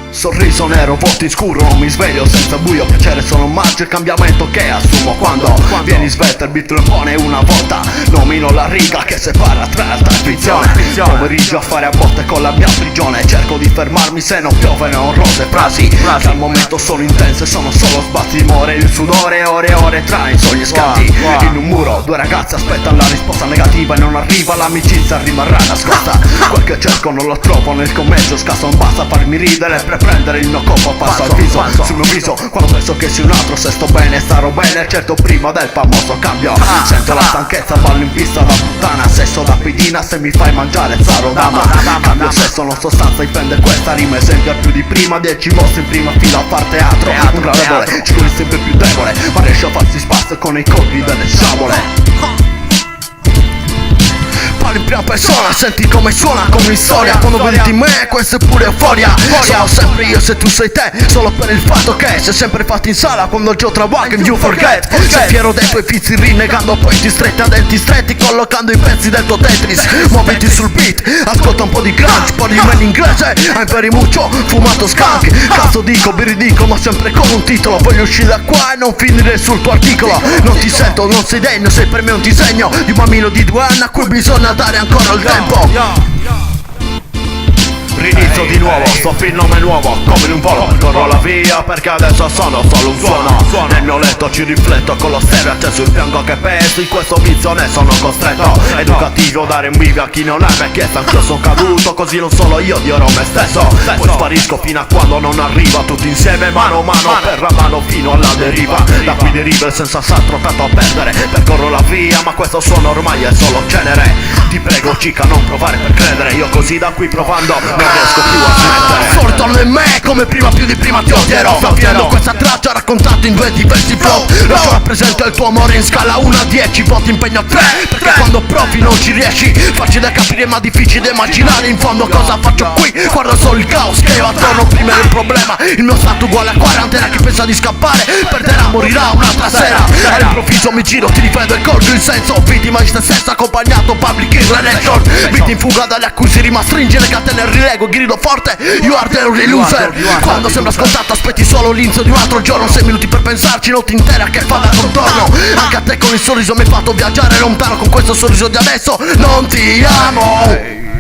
Sorriso nero, volto in scuro, non mi sveglio senza buio. Piacere sono un maggio, il cambiamento che assumo quando vieni svelto, il beat lo pone una volta. Nomino la riga che separa tra realtà e finzione. Pomeriggio a fare a botte con la mia prigione. Cerco di fermarmi se non piove neonrose frasi che al momento sono intense, sono solo sbatti di more. Il sudore, ore e ore tra i sogni scatti. In un muro, due ragazze aspettano la risposta negativa e non arriva, l'amicizia rimarrà nascosta. Quel che cerco non lo trovo nel commercio scasso, non basta farmi ridere per prendere il mio colpo, passo al viso, sul mio viso. Quando penso che sia un altro, se sto bene starò bene, certo prima del famoso cambio. Sento la stanchezza, ballo in pista da puttana, sesso da pedina, se mi fai mangiare sarò dama. Cambio sesso, non sostanza, dipende questa rima, esempio più di prima, 10 mostri in prima fila a far teatro. Un gradevole, ci vuole sempre più debole, ma riesce a farsi spazio con i colpi delle sciabole. In prima persona, senti come suona come una storia. Quando vedi di me, questa è pure euforia. Sono sempre io se tu sei te, solo per il fatto che sei sempre fatto in sala quando il gioco travolge and you forget. Sei fiero dei tuoi vizi rinnegando poi ti stretti a denti stretti, collocando i pezzi del tuo Tetris. Muoviti sul beat, ascolta un po' di grunge, parli in inglese, hai per muccio, fumato skunk. Cazzo dico, biridico, ma sempre con un titolo. Voglio uscire da qua e non finire sul tuo articolo. Non ti sento, non sei degno, sei per me un disegno di un bambino di 2 anni a cui bisogna dare ancora il tempo. Rinizio di nuovo, sto il nome nuovo, come in un volo corro la via perché adesso sono solo un suono. Nel mio letto ci rifletto con lo stereo acceso, il piango che peso, in questo vizio ne sono costretto. Educativo dare invidia a chi non è, perché anch'io sono caduto, così non solo io dirò me stesso. Poi sparisco fino a quando non arriva, tutti insieme mano a mano per la mano fino alla deriva. Da qui deriva il senza altro tanto a perdere, percorro la via ma questo suono ormai è solo cenere. Ti prego cica non provare per credere, io così da qui provando non riesco più a smettere. Fortuna in me come prima, più di prima ti odierò. Sto finendo questa traccia raccontata in 2 diversi flow. Lascio rappresenta il tuo amore in scala 1 a 10, voti impegno 3. Perché quando provi non ci riesci, facile da capire ma difficile da immaginare in fondo cosa faccio qui. Guarda solo il caos che io attorno, prima il problema. Il mio stato uguale a quarantena, chi pensa di scappare perderà, morirà un'altra sera. All'improvviso mi giro, ti ripeto e colgo il senso. Vittima di te stessa accompagnato public relation. Vita in fuga dalle accuse, rimastringe le catene e rilego, grido forte, you are the only loser. Quando sembra scontato aspetti solo l'inizio di un altro giorno, 6 minuti per pensarci, notte intera che fa da contorno. Anche a te con il sorriso mi hai fatto viaggiare lontano, con questo sorriso di adesso non ti amo.